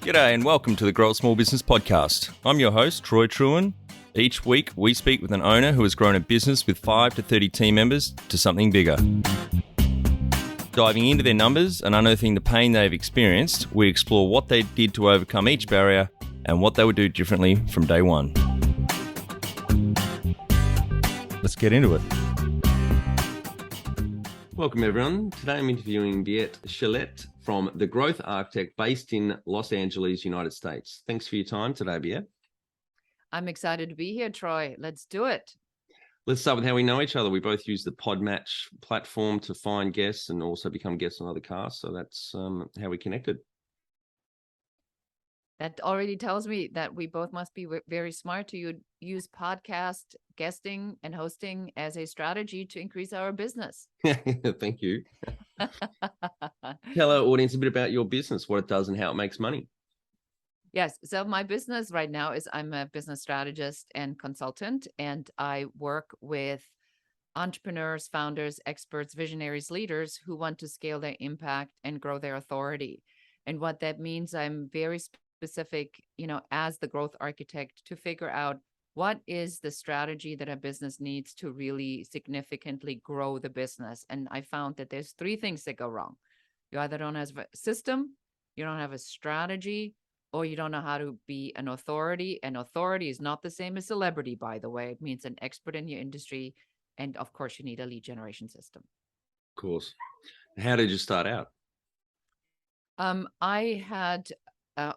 G'day and welcome to the Grow a Small Business Podcast. I'm your host, Troy Truen. Each week, we speak with an owner who has grown a business with 5 to 30 team members to something bigger. Diving into their numbers and unearthing the pain they've experienced, we explore what they did to overcome each barrier and what they would do differently from day one. Let's get into it. Welcome, everyone. Today I'm interviewing Beate Chelette from The Growth Architect based in Los Angeles, United States. Thanks for your time today, Beate. I'm excited to be here, Troy. Let's do it. Let's start with how we know each other. We both use the Podmatch platform to find guests and also become guests on other casts. So that's how we connected. That already tells me that we both must be very smart to use podcast guesting and hosting as a strategy to increase our business. Thank you. Tell our audience a bit about your business, what it does and how it makes money. Yes. So my business right now is I'm a business strategist and consultant, and I work with entrepreneurs, founders, experts, visionaries, leaders who want to scale their impact and grow their authority. And what that means, I'm very specific, as the growth architect to figure out what is the strategy that a business needs to really significantly grow the business. And I found that there's 3 things that go wrong. You either don't have a system, you don't have a strategy, or you don't know how to be an authority. And authority is not the same as celebrity, by the way. It means an expert in your industry. And of course, you need a lead generation system. Of course. How did you start out? I had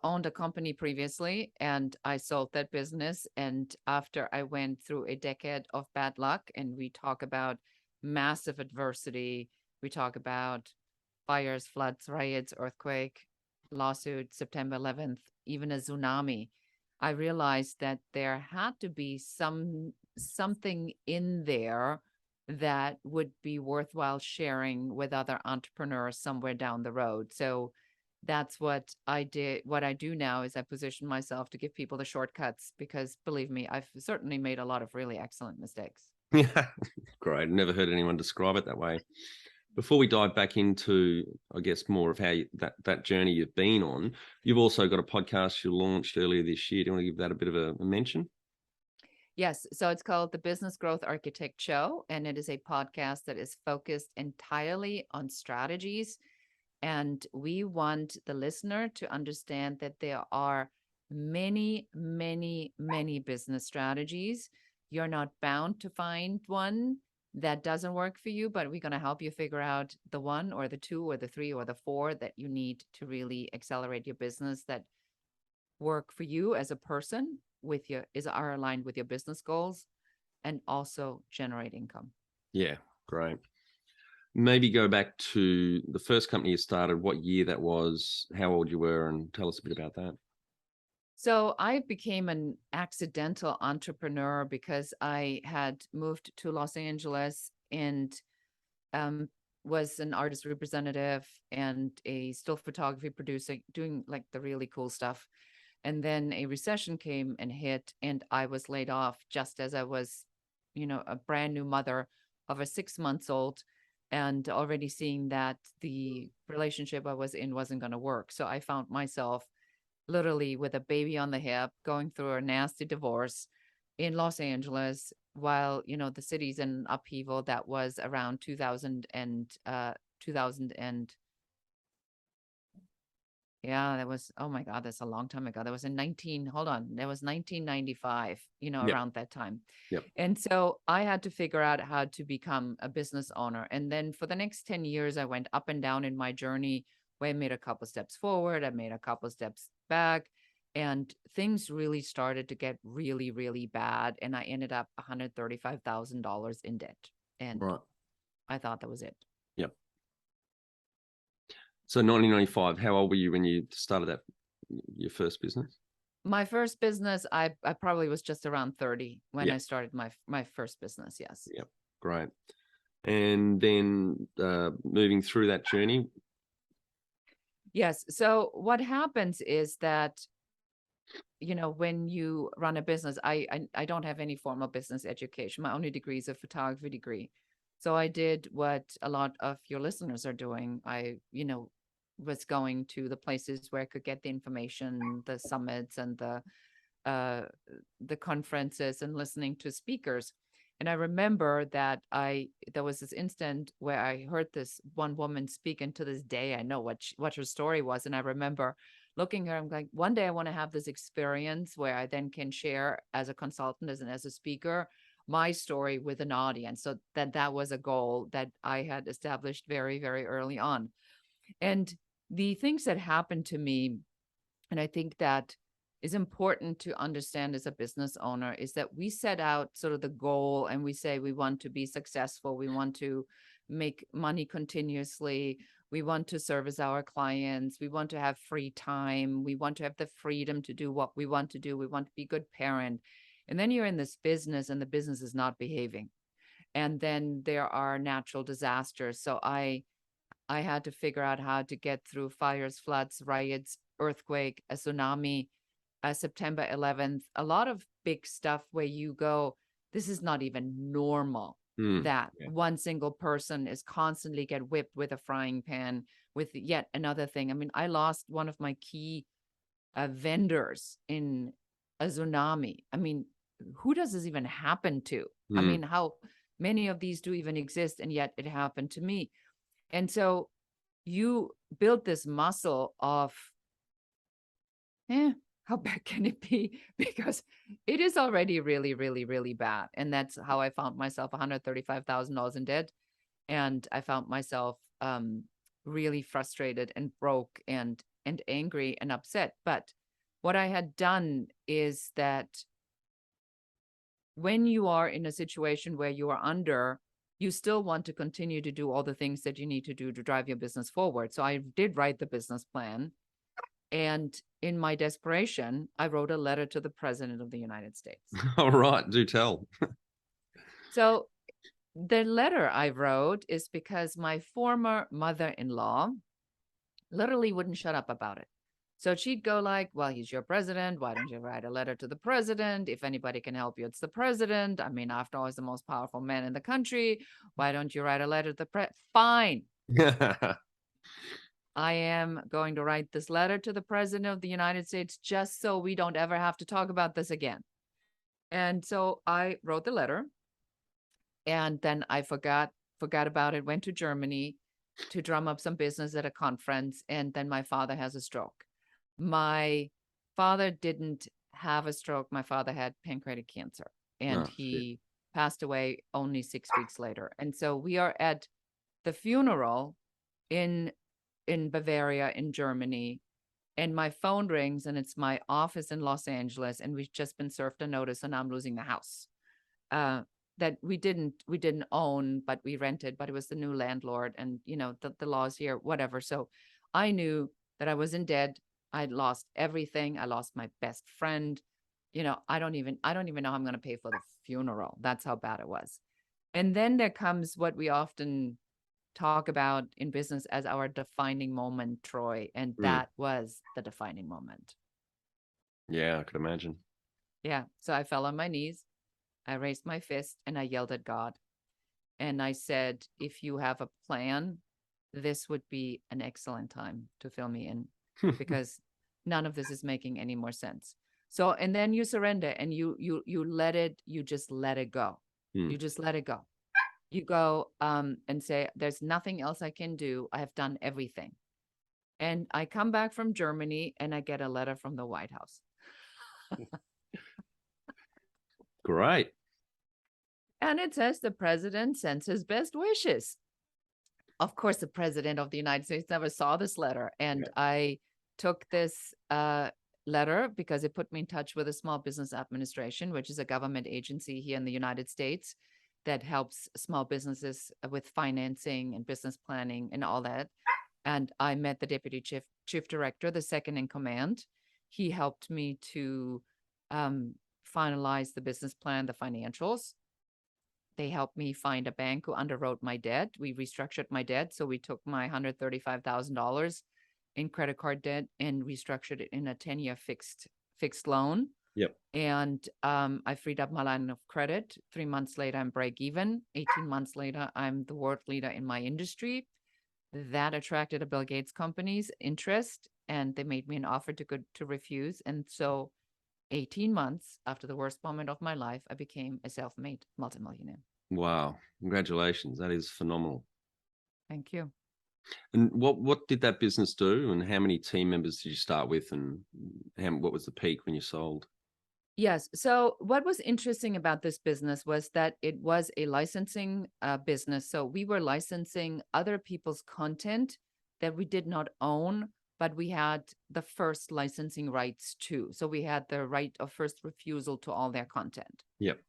owned a company previously, and I sold that business. And after I went through a decade of bad luck, and we talk about massive adversity, we talk about fires, floods, riots, earthquake, lawsuit, September 11th, even a tsunami, I realized that there had to be something in there that would be worthwhile sharing with other entrepreneurs somewhere down the road. So that's what I did. What I do now is I position myself to give people the shortcuts, because believe me, I've certainly made a lot of really excellent mistakes. Yeah, great. Never heard anyone describe it that way. Before we dive back into, I guess, more of how that journey you've been on, you've also got a podcast you launched earlier this year. Do you want to give that a bit of a mention? Yes. So it's called the Business Growth Architect Show, and it is a podcast that is focused entirely on strategies. And we want the listener to understand that there are many, many, many business strategies. You're not bound to find one that doesn't work for you, but we're going to help you figure out the 1 or the 2 or the 3 or the 4 that you need to really accelerate your business, that work for you as a person, are aligned with your business goals, and also generate income. Yeah, great. Maybe go back to the first company you started, what year that was, how old you were, and tell us a bit about that. So I became an accidental entrepreneur because I had moved to Los Angeles and was an artist representative and a still photography producer, doing like the really cool stuff. And then a recession came and hit, and I was laid off just as I was, a brand new mother of a 6-month-old, and already seeing that the relationship I was in wasn't going to work. So I found myself literally with a baby on the hip, going through a nasty divorce in Los Angeles, while, the city's in upheaval. That was around 2000 and yeah, that was, oh my God, that's a long time ago. That was in 1995, Yep. around that time. Yep. And so I had to figure out how to become a business owner. And then for the next 10 years, I went up and down in my journey, where I made a couple steps forward, I made a couple steps back, and things really started to get really, really bad. And I ended up $135,000 in debt. And Right. I thought that was it. Yep. So 1995, how old were you when you started your first business? My first business, I probably was just around 30 when Yep. I started my first business. Yes. Yep. Great. And then moving through that journey. Yes. So what happens is that, when you run a business, I don't have any formal business education. My only degree is a photography degree. So I did what a lot of your listeners are doing. I, was going to the places where I could get the information, the summits and the conferences, and listening to speakers. And I remember that there was this instant where I heard this one woman speak, and to this day I know what her story was. And I remember looking at her, I'm like, one day I want to have this experience where I then can share as a consultant, as a speaker, my story with an audience. So that was a goal that I had established very, very early on. And the things that happened to me, and I think that is important to understand as a business owner, is that we set out sort of the goal and we say we want to be successful, we want to make money continuously, we want to service our clients, we want to have free time, we want to have the freedom to do what we want to do, we want to be a good parent. And then you're in this business and the business is not behaving. And then there are natural disasters. So I had to figure out how to get through fires, floods, riots, earthquake, a tsunami, September 11th, a lot of big stuff where you go, this is not even normal that one single person is constantly get whipped with a frying pan with yet another thing. I mean, I lost one of my key vendors in a tsunami. I mean, who does this even happen to? I mean, how many of these do even exist? And yet it happened to me. And so you build this muscle of, how bad can it be? Because it is already really, really, really bad. And that's how I found myself $135,000 in debt. And I found myself really frustrated and broke and angry and upset. But what I had done is that when you are in a situation where you are under, you still want to continue to do all the things that you need to do to drive your business forward. So I did write the business plan. And in my desperation, I wrote a letter to the President of the United States. All right, do tell. So the letter I wrote is because my former mother-in-law literally wouldn't shut up about it. So she'd go like, well, he's your president. Why don't you write a letter to the president? If anybody can help you, it's the president. I mean, after all, he's the most powerful man in the country. Why don't you write a letter to the president? Fine. I am going to write this letter to the President of the United States just so we don't ever have to talk about this again. And so I wrote the letter, and then I forgot about it, went to Germany to drum up some business at a conference, and then my father has a stroke. My father didn't have a stroke. My father had pancreatic cancer, and he passed away only 6 weeks later. And so we are at the funeral in Bavaria, in Germany, and my phone rings, and it's my office in Los Angeles, and we've just been served a notice, and I'm losing the house that we didn't own, but we rented, but it was the new landlord, and you know the laws here, whatever. So I knew that I was in debt. I'd lost everything. I lost my best friend. You know, I don't even know how I'm going to pay for the funeral. That's how bad it was. And then there comes what we often talk about in business as our defining moment, Troy. And that was the defining moment. Yeah, I could imagine. Yeah. So I fell on my knees. I raised my fist and I yelled at God. And I said, if you have a plan, this would be an excellent time to fill me in because none of this is making any more sense. So, and then you surrender and you just let it go. You just let it go. You go and say, there's nothing else I can do. I have done everything. And I come back from Germany and I get a letter from the White House. Great. And it says the president sends his best wishes. Of course, the president of the United States never saw this letter. And I took this letter because it put me in touch with the Small Business Administration, which is a government agency here in the United States that helps small businesses with financing and business planning and all that. And I met the deputy chief director, the second in command. He helped me to finalize the business plan, the financials. They helped me find a bank who underwrote my debt. We restructured my debt. So we took my $135,000 in credit card debt and restructured it in a 10-year fixed loan. Yep. And I freed up my line of credit. 3 months later, I'm break even. 18 months later, I'm the world leader in my industry. that attracted a Bill Gates company's interest, and they made me an offer to refuse. And so 18 months after the worst moment of my life, I became a self-made multimillionaire. Wow. Congratulations. That is phenomenal. Thank you. And what did that business do, and how many team members did you start with, and what was the peak when you sold? Yes. So what was interesting about this business was that it was a licensing business. So we were licensing other people's content that we did not own, but we had the first licensing rights too. So we had the right of first refusal to all their content. Yep.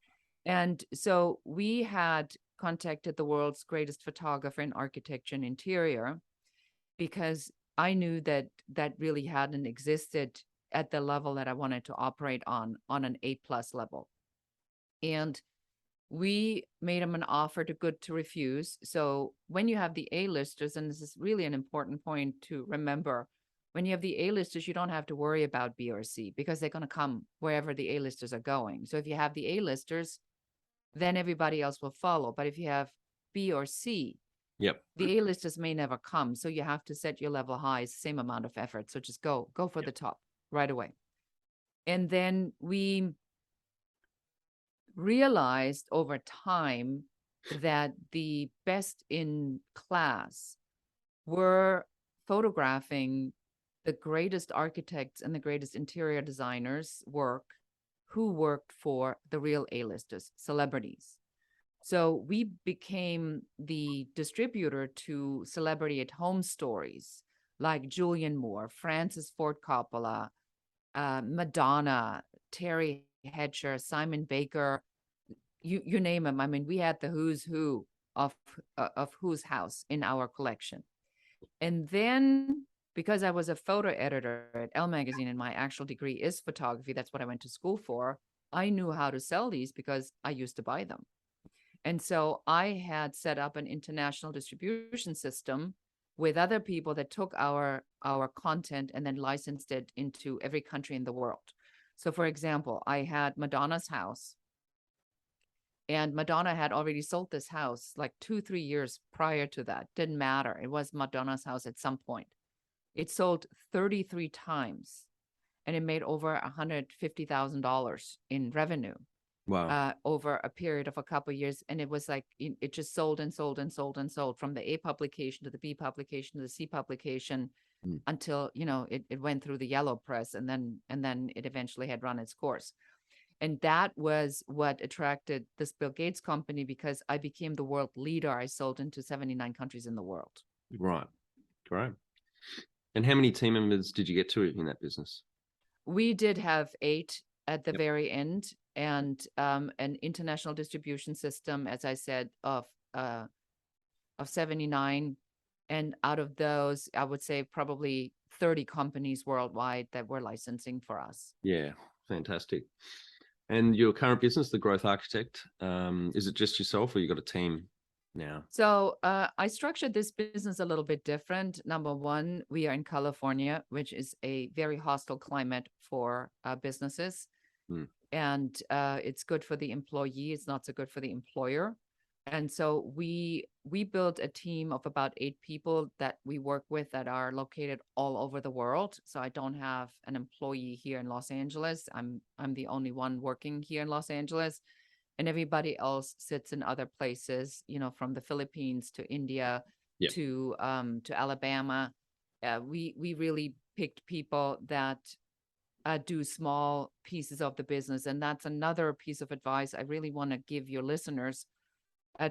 And so we had contacted the world's greatest photographer in architecture and interior, because I knew that that really hadn't existed at the level that I wanted to operate on an A+ level. And we made him an offer too good to refuse. So when you have the A-listers, and this is really an important point to remember, when you have the A-listers, you don't have to worry about B or C, because they're going to come wherever the A-listers are going. So if you have the A-listers, then everybody else will follow. But if you have B or C, Yep. the A-listers may never come. So you have to set your level high, it's the same amount of effort. So just go for the top right away. And then we realized over time that the best in class were photographing the greatest architects and the greatest interior designers who worked for the real A-listers, celebrities. So we became the distributor to celebrity at home stories like Julianne Moore, Francis Ford Coppola, Madonna, Terry Hatcher, Simon Baker, you name them. I mean, we had the who's who of who's house in our collection. And then, because I was a photo editor at Elle Magazine and my actual degree is photography, that's what I went to school for, I knew how to sell these because I used to buy them. And so I had set up an international distribution system with other people that took our content and then licensed it into every country in the world. So for example, I had Madonna's house, and Madonna had already sold this house like 2-3 years prior to that. Didn't matter. It was Madonna's house at some point. It sold 33 times and it made over $150,000 in revenue. Wow. Over a period of a couple of years. And it was like, it just sold and sold and sold and sold, from the A publication to the B publication to the C publication, until, it went through the yellow press, and then it eventually had run its course. And that was what attracted this Bill Gates company, because I became the world leader. I sold into 79 countries in the world. Right. Great. And how many team members did you get to in that business? We did have 8 at the very end, and an international distribution system, as I said, of 79. And out of those, I would say probably 30 companies worldwide that were licensing for us. Yeah, fantastic. And your current business, The Growth Architect, is it just yourself, or you got a team now? So I structured this business a little bit different. Number one, we are in California, which is a very hostile climate for businesses. And it's good for the employee. It's not so good for the employer. And so we built a team of about 8 people that we work with that are located all over the world. So I don't have an employee here in Los Angeles. I'm the only one working here in Los Angeles, and everybody else sits in other places, from the Philippines to India to Alabama. We really picked people that do small pieces of the business. And that's another piece of advice I really want to give your listeners,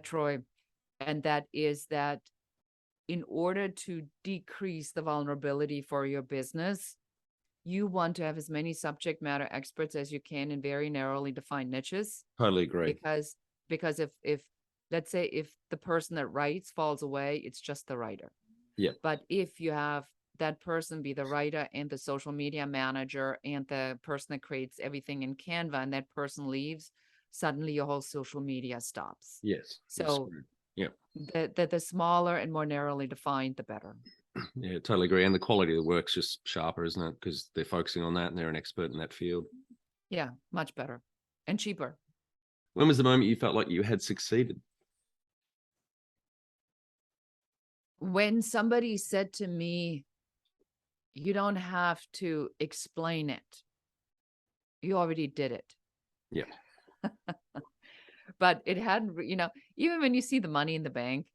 Troy. And that is that in order to decrease the vulnerability for your business, you want to have as many subject matter experts as you can in very narrowly defined niches. Totally agree. Because if let's say if the person that writes falls away, it's just the writer. Yeah. But if you have that person be the writer and the social media manager and the person that creates everything in Canva, and that person leaves, suddenly your whole social media stops. Yes. So the smaller and more narrowly defined, the better. Yeah, totally agree. And the quality of the work's just sharper, isn't it? Because they're focusing on that and they're an expert in that field. Yeah, much better and cheaper. When was the moment you felt like you had succeeded? when somebody said to me, you don't have to explain it, you already did it. Yeah. But it hadn't, even when you see the money in the bank,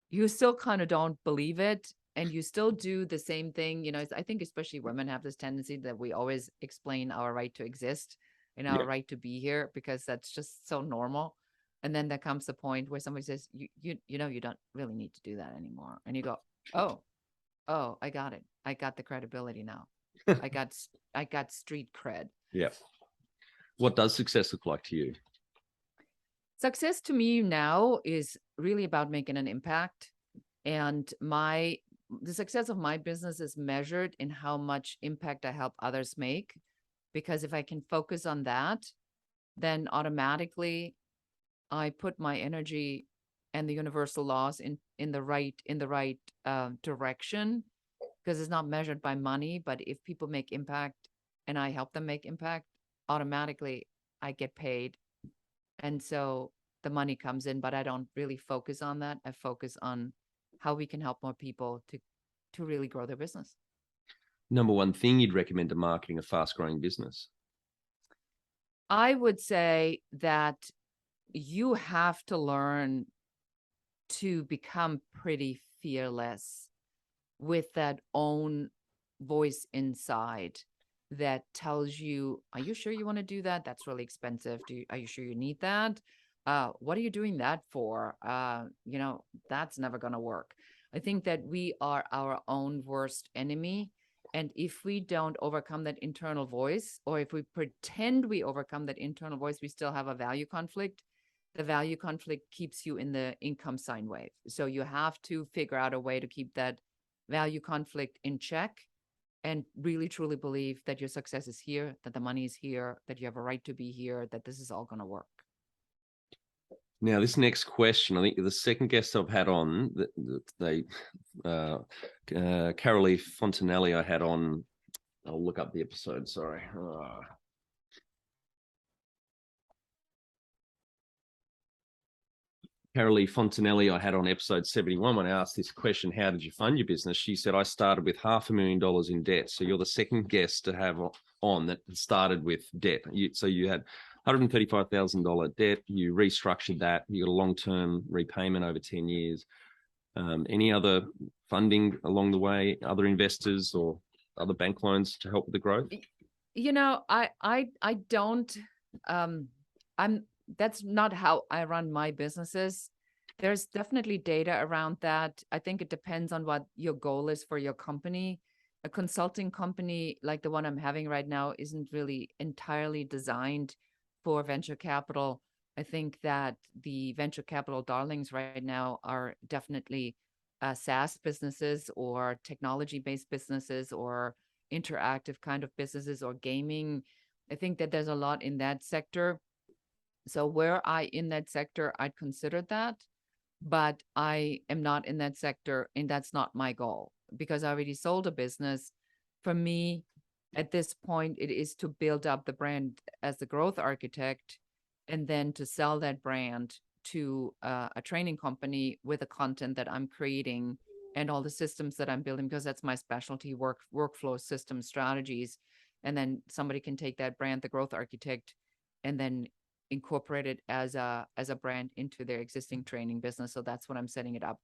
you still kind of don't believe it. And you still do the same thing. I think especially women have this tendency that we always explain our right to exist and our right to be here, because that's just so normal. And then there comes the point where somebody says, you don't really need to do that anymore. And you go, oh, I got it. I got the credibility now. I got street cred. Yeah. What does success look like to you? Success to me now is really about making an impact. And the success of my business is measured in how much impact I help others make. Because if I can focus on that, then automatically I put my energy and the universal laws in the right direction, because it's not measured by money. But if people make impact and I help them make impact, automatically I get paid. And so the money comes in, but I don't really focus on that. I focus on how we can help more people to really grow their business. Number one thing you'd recommend to marketing a fast-growing business? I would say that you have to learn to become pretty fearless with that own voice inside that tells you, are you sure you want to do that? That's really expensive. Are you sure you need that? What are you doing that for? That's never going to work. I think that we are our own worst enemy. And if we don't overcome that internal voice, or if we pretend we overcome that internal voice, we still have a value conflict. The value conflict keeps you in the income sine wave. So you have to figure out a way to keep that value conflict in check and really truly believe that your success is here, that the money is here, that you have a right to be here, that this is all going to work. Now, this next question, I think the second guest I've had on, Carolee Fontanelli, I had on. I'll look up the episode. Sorry. Carolee Fontanelli, I had on episode 71. When I asked this question, how did you fund your business? She said, I started with $500,000 in debt. So you're the second guest to have on that started with debt. So you had $135,000 debt. You restructured that. You got a long-term repayment over 10 years. Any other funding along the way, other investors or other bank loans to help with the growth? I don't, that's not how I run my businesses. There's definitely data around that. I think it depends on what your goal is for your company. A consulting company like the one I'm having right now isn't really entirely designed for venture capital. I think that the venture capital darlings right now are definitely SaaS businesses or technology-based businesses or interactive kind of businesses or gaming. I think that there's a lot in that sector. So were I in that sector, I'd consider that, but I am not in that sector, and that's not my goal because I already sold a business. For me, at this point, it is to build up the brand as the growth architect and then to sell that brand to a training company with the content that I'm creating and all the systems that I'm building, because that's my specialty, workflow system strategies. And then somebody can take that brand, the growth architect, and then incorporate it as a brand into their existing training business. So that's what I'm setting it up.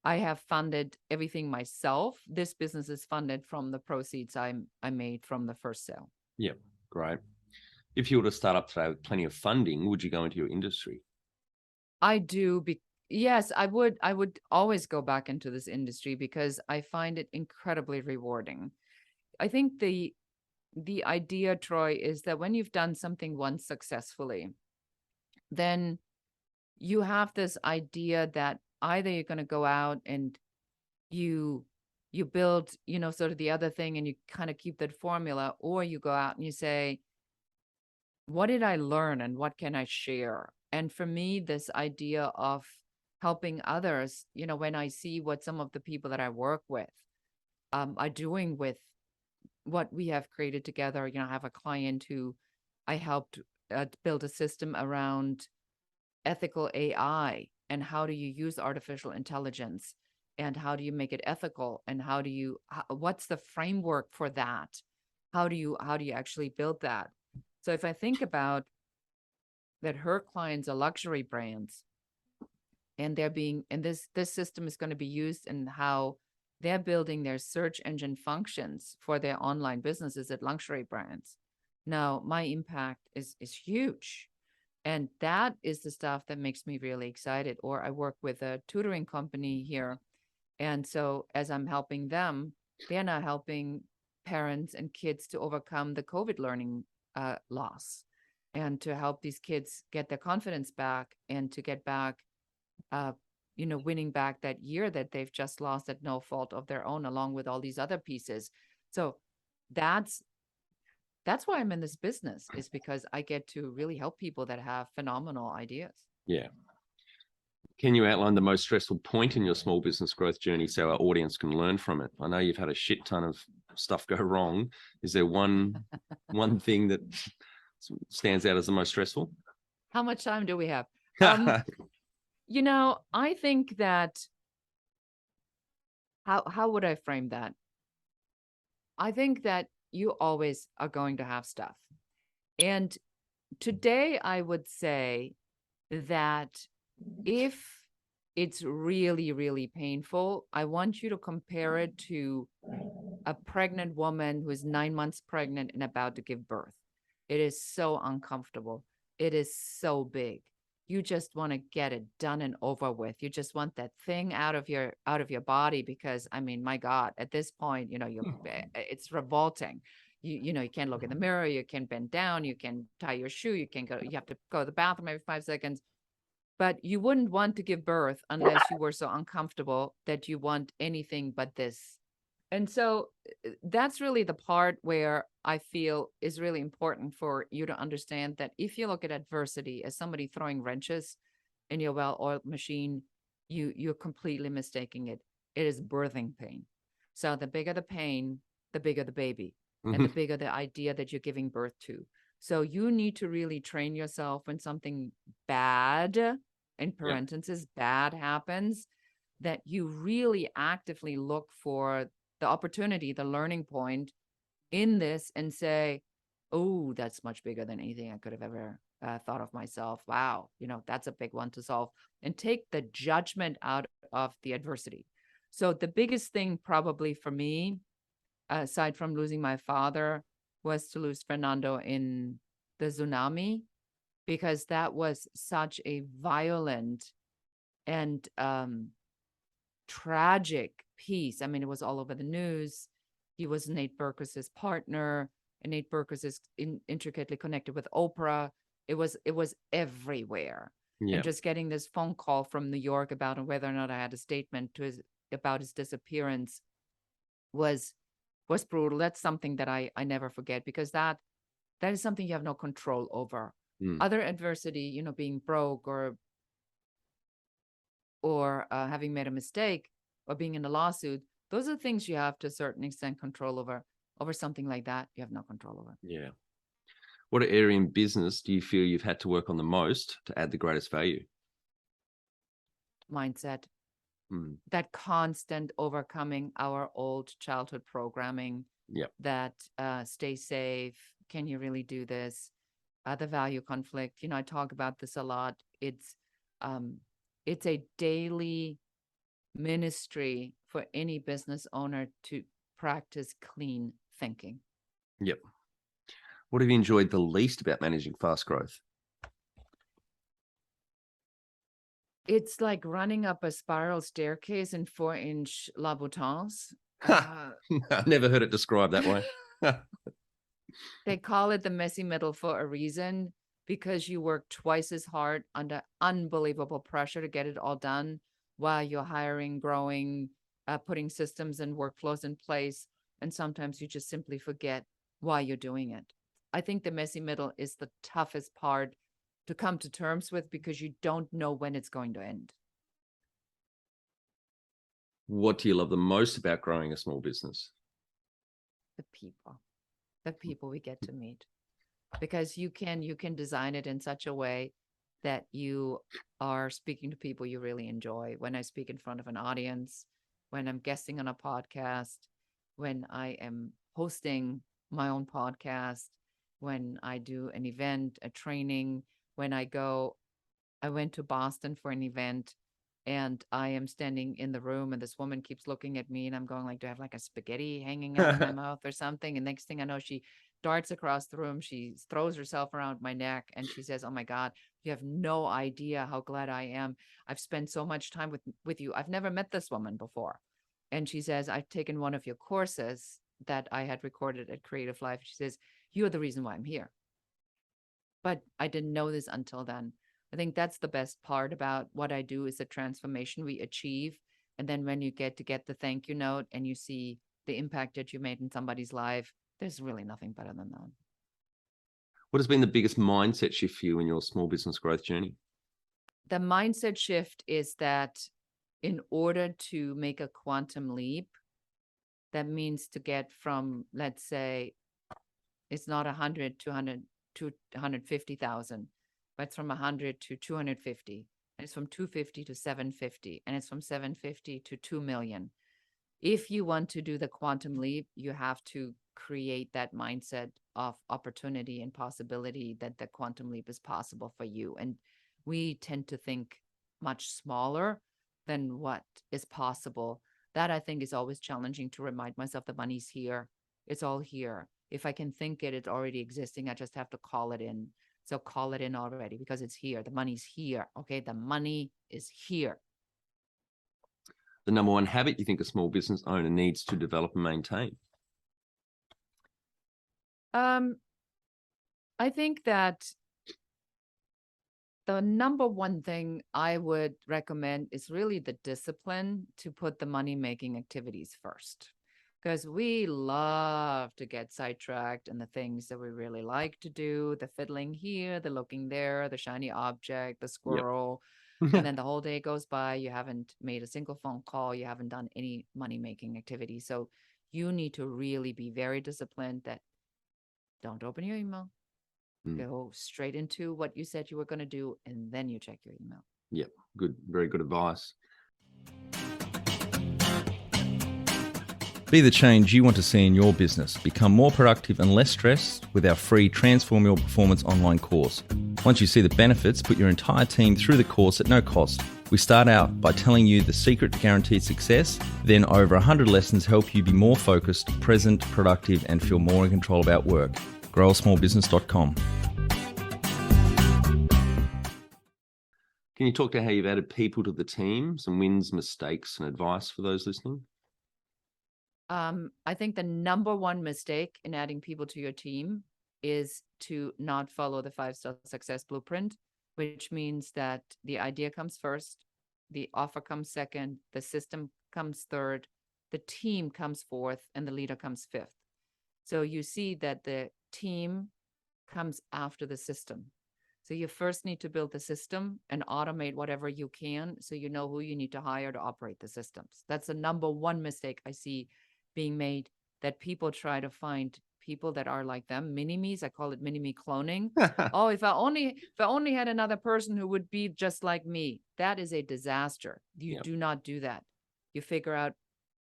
I have funded everything myself. This business is funded from the proceeds I made from the first sale. Yeah, great. If you were to start up today with plenty of funding, would you go into your industry? I do. Yes, I would. I would always go back into this industry because I find it incredibly rewarding. I think the idea, Troy, is that when you've done something once successfully, then you have this idea that either you're going to go out and you build, sort of the other thing and you kind of keep that formula, or you go out and you say, what did I learn and what can I share? And for me, this idea of helping others, when I see what some of the people that I work with are doing with what we have created together. I have a client who I helped build a system around ethical AI and how do you use artificial intelligence, and how do you make it ethical, and what's the framework for that? How do you actually build that? So if I think about that, her clients are luxury brands, and this system is going to be used in how they're building their search engine functions for their online businesses at luxury brands. Now, my impact is huge. And that is the stuff that makes me really excited. Or I work with a tutoring company here. And so as I'm helping them, they're now helping parents and kids to overcome the COVID learning loss, and to help these kids get their confidence back, and to get back, winning back that year that they've just lost at no fault of their own, along with all these other pieces. So that's why I'm in this business, is because I get to really help people that have phenomenal ideas. Yeah. Can you outline the most stressful point in your small business growth journey so our audience can learn from it? I know you've had a shit ton of stuff go wrong. Is there one thing that stands out as the most stressful? How much time do we have? I think that, how would I frame that? I think that you always are going to have stuff. And today I would say that if it's really, really painful, I want you to compare it to a pregnant woman who is 9 months pregnant and about to give birth. It is so uncomfortable. It is so big. You just want to get it done and over with. You just want that thing out of your body, because I mean, my God, at this point, it's revolting. You can't look in the mirror, you can't bend down, you can tie your shoe, you have to go to the bathroom every 5 seconds. But you wouldn't want to give birth unless you were so uncomfortable that you want anything but this. And so that's really the part where I feel is really important for you to understand that if you look at adversity as somebody throwing wrenches in your well-oiled machine, you're completely mistaking it. It is birthing pain. So the bigger the pain, the bigger the baby, and the bigger the idea that you're giving birth to. So you need to really train yourself when something bad, in parentheses, bad happens, that you really actively look for the opportunity, the learning point in this, and say, oh, that's much bigger than anything I could have ever thought of myself. Wow, that's a big one to solve. And take the judgment out of the adversity. So the biggest thing probably for me, aside from losing my father, was to lose Fernando in the tsunami, because that was such a violent and tragic piece. I mean, it was all over the news. He was Nate Berkus's partner, and Nate Berkus is intricately connected with Oprah. It was everywhere. Yeah. And just getting this phone call from New York about whether or not I had a statement about his disappearance was brutal. That's something that I never forget, because that is something you have no control over. Other adversity, being broke or having made a mistake or being in a lawsuit, those are things you have to a certain extent control over. Over something like that, you have no control over. Yeah. What area in business do you feel you've had to work on the most to add the greatest value? Mindset. That constant overcoming our old childhood programming. Yep. That stay safe. Can you really do this? The value conflict. I talk about this a lot. It's a daily ministry for any business owner to practice clean thinking. Yep. What have you enjoyed the least about managing fast growth? It's like running up a spiral staircase in 4-inch Louboutins. I've never heard it described that way. They call it the messy middle for a reason, because you work twice as hard under unbelievable pressure to get it all done while you're hiring, growing, putting systems and workflows in place. And sometimes you just simply forget why you're doing it. I think the messy middle is the toughest part to come to terms with, because you don't know when it's going to end. What do you love the most about growing a small business? The people we get to meet, because you can design it in such a way that you are speaking to people you really enjoy. When I speak in front of an audience, when I'm guesting on a podcast, when I am hosting my own podcast, when I do an event, a training, when I went to Boston for an event and I am standing in the room and this woman keeps looking at me and I'm going like, do I have like a spaghetti hanging out of my mouth or something? And next thing I know, she darts across the room. She throws herself around my neck and she says, oh my God, you have no idea how glad I am. I've spent so much time with you. I've never met this woman before. And she says, I've taken one of your courses that I had recorded at Creative Life. She says, you're the reason why I'm here. But I didn't know this until then. I think that's the best part about what I do is the transformation we achieve. And then when you get the thank you note and you see the impact that you made in somebody's life, there's really nothing better than that. What has been the biggest mindset shift for you in your small business growth journey? The mindset shift is that in order to make a quantum leap, that means to get from, let's say, it's not 100 to 150,000, but it's from 100 to 250, and it's from 250 to 750, and it's from 750 to 2 million. If you want to do the quantum leap, you have to create that mindset of opportunity and possibility that the quantum leap is possible for you. And we tend to think much smaller than what is possible. That I think is always challenging to remind myself the money's here. It's all here. If I can think it, it's already existing. I just have to call it in. So call it in already because it's here. The money's here. Okay. The money is here. The number one habit you think a small business owner needs to develop and maintain? I think that the number one thing I would recommend is really the discipline to put the money-making activities first. Because we love to get sidetracked in the things that we really like to do, the fiddling here, the looking there, the shiny object, the squirrel. Yep. And then the whole day goes by, you haven't made a single phone call, you haven't done any money-making activity. So you need to really be very disciplined that don't open your email. Go straight into what you said you were going to do, and then you check your email. Yep. Good. Very good advice. Be the change you want to see in your business. Become more productive and less stressed with our free Transform Your Performance online course. Once you see the benefits, put your entire team through the course at no cost. We start out by telling you the secret to guaranteed success. Then over 100 lessons help you be more focused, present, productive, and feel more in control about work. growasmallbusiness.com. Can you talk to how you've added people to the team, some wins, mistakes, and advice for those listening? I think the number one mistake in adding people to your team is to not follow the 5-star success blueprint, which means that the idea comes first, the offer comes second, the system comes third, the team comes fourth, and the leader comes fifth. So you see that the team comes after the system. So you first need to build the system and automate whatever you can so you know who you need to hire to operate the systems. That's the number one mistake I see being made, that people try to find people that are like them, mini-me's. I call it mini-me cloning. Oh, if I only had another person who would be just like me. That is a disaster. You do not do that. You figure out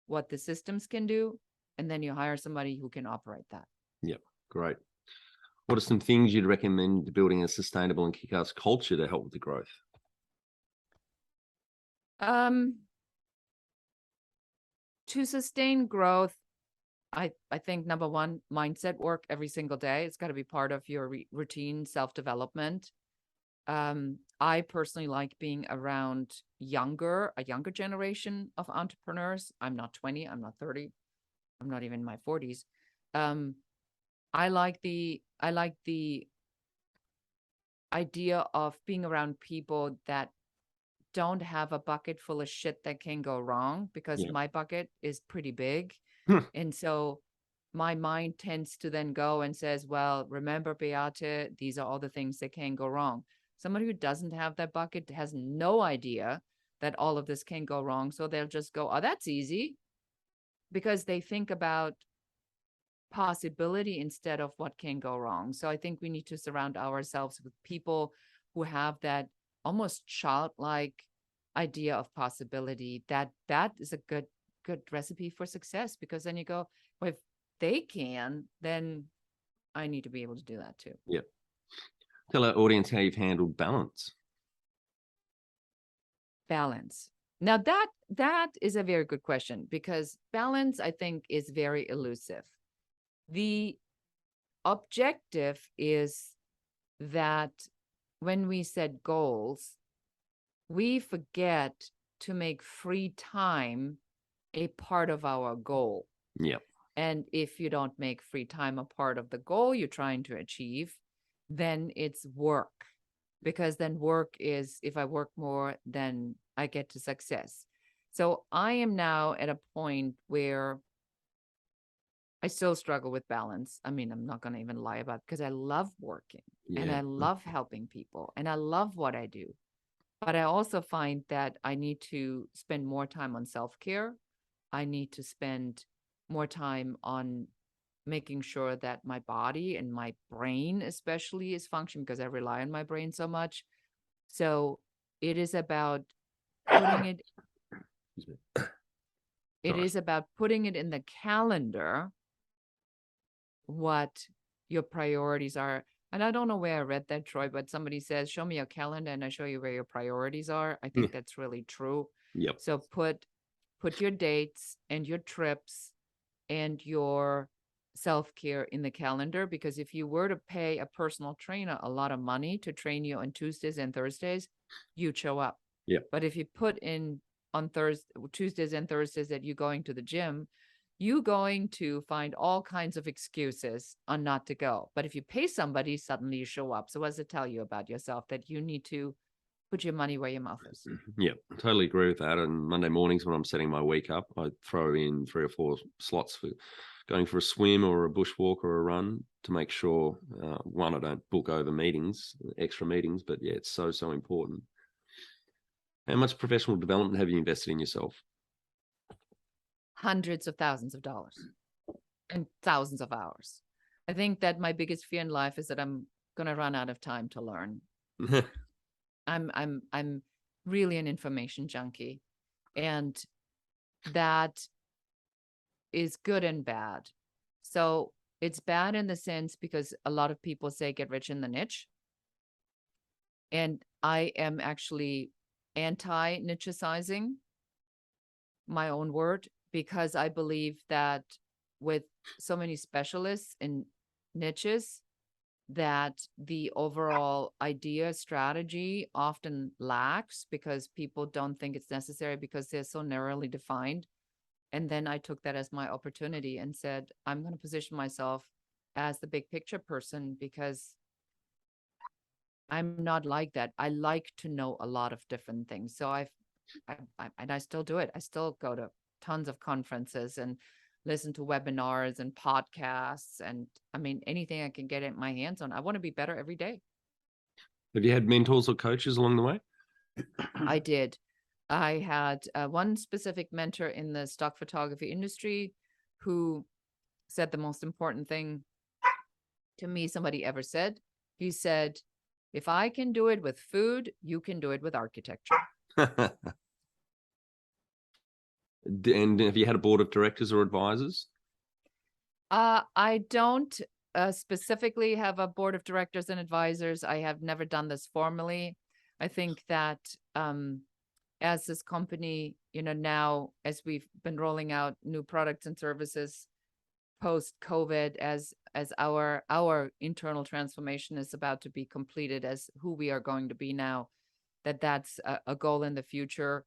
what the systems can do, and then you hire somebody who can operate that. Yep, great. What are some things you'd recommend building a sustainable and kick-ass culture to help with the growth? To sustain growth, I think number one, mindset work every single day. It's got to be part of your routine self-development. I personally like being around a younger generation of entrepreneurs. I'm not 20, I'm not 30, I'm not even in my 40s. I like the idea of being around people that don't have a bucket full of shit that can go wrong, because my bucket is pretty big. And so my mind tends to then go and says, well, remember, Beate, these are all the things that can go wrong. Somebody who doesn't have that bucket has no idea that all of this can go wrong. So they'll just go, oh, that's easy, because they think about possibility instead of what can go wrong. So I think we need to surround ourselves with people who have that almost childlike idea of possibility, that is a good recipe for success, because then you go, well, if they can, then I need to be able to do that too. Yeah. Tell our audience how you've handled balance. Balance. Now that is a very good question, because balance, I think, is very elusive. The objective is that when we set goals, we forget to make free time a part of our goal. Yeah. And if you don't make free time a part of the goal you're trying to achieve, then it's work. Because then work is, if I work more, then I get to success. So I am now at a point where I still struggle with balance. I mean, I'm not going to even lie about it, because I love working and I love helping people and I love what I do. But I also find that I need to spend more time on self-care. I need to spend more time on making sure that my body and my brain especially is functioning, because I rely on my brain so much. So it is about putting it, is about putting it in the calendar, what your priorities are. And I don't know where I read that, Troy, but somebody says, show me your calendar and I show you where your priorities are. I think that's really true. Yep. So put your dates and your trips and your self-care in the calendar, because if you were to pay a personal trainer a lot of money to train you on Tuesdays and Thursdays, you'd show up. Yeah. But if you put in on Tuesdays and Thursdays that you're going to the gym, you're going to find all kinds of excuses on not to go. But if you pay somebody, suddenly you show up. So what does it tell you about yourself? That you need to put your money where your mouth is. Yeah, totally agree with that. And Monday mornings when I'm setting my week up, I throw in 3 or 4 slots for going for a swim or a bushwalk or a run to make sure, one, I don't book over meetings, extra meetings, but yeah, it's so important. How much professional development have you invested in yourself? Hundreds of thousands of dollars and thousands of hours. I think that my biggest fear in life is that I'm going to run out of time to learn. I'm really an information junkie, and that is good and bad. So it's bad in the sense because a lot of people say get rich in the niche. And I am actually anti-nichicizing, my own word, because I believe that with so many specialists in niches, that the overall idea strategy often lacks because people don't think it's necessary because they're so narrowly defined. And then I took that as my opportunity and said, I'm going to position myself as the big picture person, because I'm not like that. I like to know a lot of different things. So I still do it. I still go to tons of conferences and listen to webinars and podcasts, and I mean, anything I can get my hands on. I want to be better every day. Have you had mentors or coaches along the way? I did. I had one specific mentor in the stock photography industry who said the most important thing to me somebody ever said. He said, if I can do it with food, you can do it with architecture. And have you had a board of directors or advisors? I don't specifically have a board of directors and advisors. I have never done this formally. I think that as this company, now as we've been rolling out new products and services post-COVID, as our internal transformation is about to be completed as who we are going to be now, that's a goal in the future,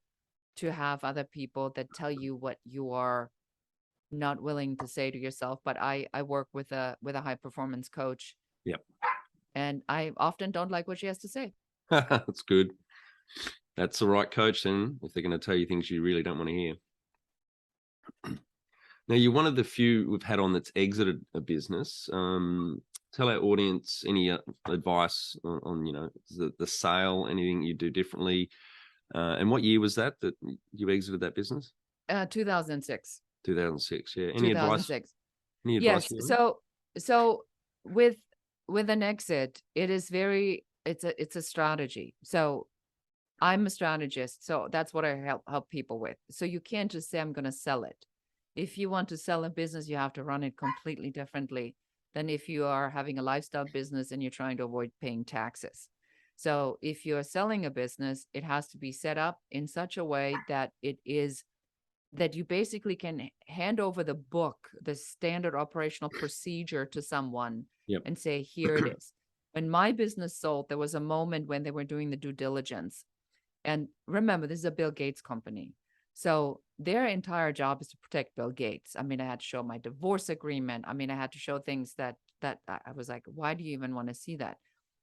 to have other people that tell you what you are not willing to say to yourself. But I work with a high performance coach. Yep. And I often don't like what she has to say. That's good. That's the right coach then, if they're going to tell you things you really don't want to hear. Now, you're one of the few we've had on that's exited a business. Tell our audience any advice on the sale, anything you do differently. And what year was that you exited that business? 2006. 2006, yeah. Any 2006. Advice? Yes. So with an exit, it is very it's a strategy. So I'm a strategist, so that's what I help people with. So you can't just say I'm going to sell it. If you want to sell a business, you have to run it completely differently than if you are having a lifestyle business and you're trying to avoid paying taxes. So if you're selling a business, it has to be set up in such a way that that you basically can hand over the book, the standard operational procedure to someone and say, here it is. When my business sold, there was a moment when they were doing the due diligence. And remember, this is a Bill Gates company. So their entire job is to protect Bill Gates. I mean, I had to show my divorce agreement. I mean, I had to show things that I was like, why do you even want to see that?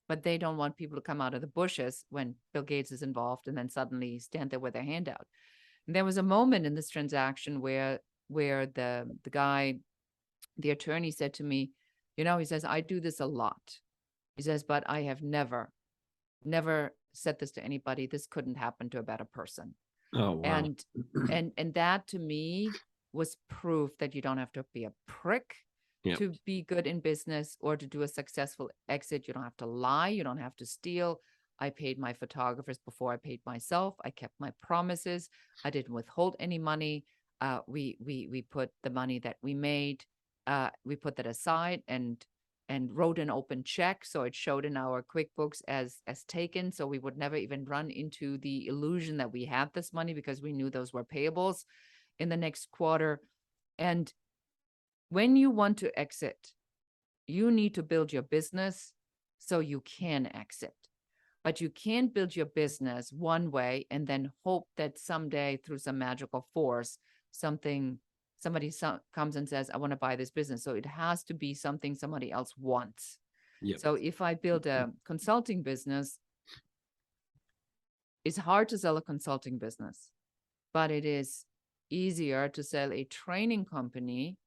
But they don't want people to come out of the bushes when Bill Gates is involved and then suddenly stand there with their hand out. And there was a moment in this transaction where the guy, the attorney, said to me, he says, I do this a lot. He says, but I have never said this to anybody. This couldn't happen to a better person. Oh, wow. And that to me was proof that you don't have to be a prick to be good in business or to do a successful exit. You don't have to lie. You don't have to steal. I paid my photographers before I paid myself. I kept my promises. I didn't withhold any money. We put the money that we made, we put that aside and wrote an open check. So it showed in our QuickBooks as taken. So we would never even run into the illusion that we had this money because we knew those were payables in the next quarter. And when you want to exit, you need to build your business so you can exit. But you can't build your business one way and then hope that someday through some magical force, somebody comes and says, I want to buy this business. So it has to be something somebody else wants. So if I build a consulting business, it's hard to sell a consulting business, but it is easier to sell a training company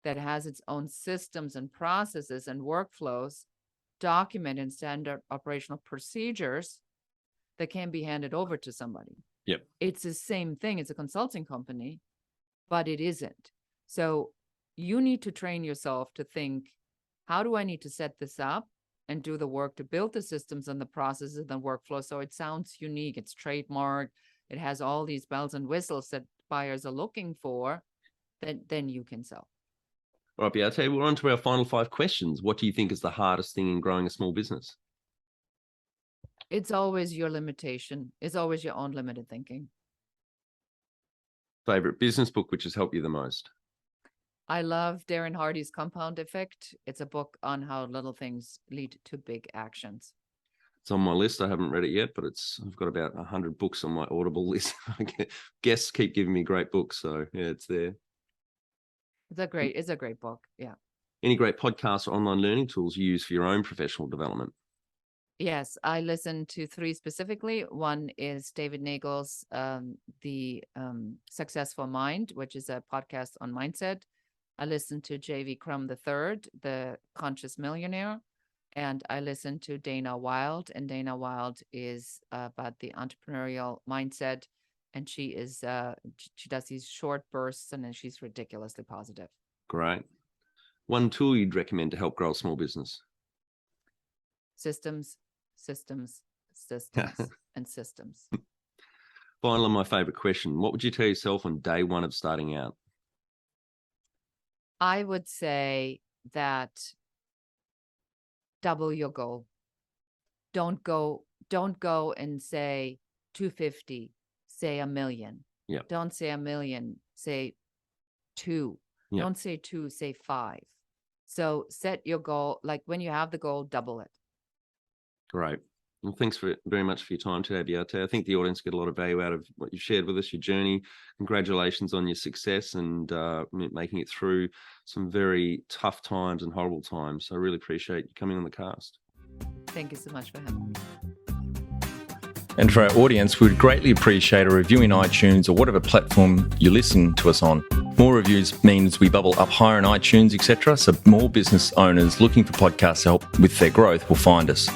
that has its own systems and processes and workflows, documented in standard operational procedures that can be handed over to somebody. It's the same thing. It's a consulting company, but it isn't. So you need to train yourself to think, how do I need to set this up and do the work to build the systems and the processes and the workflow so it sounds unique, it's trademarked, it has all these bells and whistles that buyers are looking for, then you can sell. All right, Beate, we're on to our final 5 questions. What do you think is the hardest thing in growing a small business? It's always your limitation. It's always your own limited thinking. Favorite business book which has helped you the most? I love Darren Hardy's Compound Effect. It's a book on how little things lead to big actions. It's on my list. I haven't read it yet, but I've got about 100 books on my Audible list. Guests keep giving me great books, so yeah, it's there. It's a great book. Yeah. Any great podcasts or online learning tools you use for your own professional development? Yes, I listen to 3 specifically. One is David Nagel's The Successful Mind, which is a podcast on mindset. I listen to J.V. Crum III, The Conscious Millionaire, and I listen to Dana Wilde. And Dana Wilde is about the entrepreneurial mindset. And she does these short bursts and then she's ridiculously positive. Great. One tool you'd recommend to help grow a small business? Systems, and systems. Finally, my favorite question. What would you tell yourself on day 1 of starting out? I would say that double your goal. Don't go and say 250. Say 1 million. Don't say 1 million, say 2. Don't say 2, say 5. So set your goal, like when you have the goal, double it. Great. Well, thanks very much for your time today, Beate. I think the audience get a lot of value out of what you've shared with us, your journey. Congratulations on your success and making it through some very tough times and horrible times. So I really appreciate you coming on the cast. Thank you so much for having me. And for our audience, we would greatly appreciate a review in iTunes or whatever platform you listen to us on. More reviews means we bubble up higher in iTunes, etc. So more business owners looking for podcast help with their growth will find us.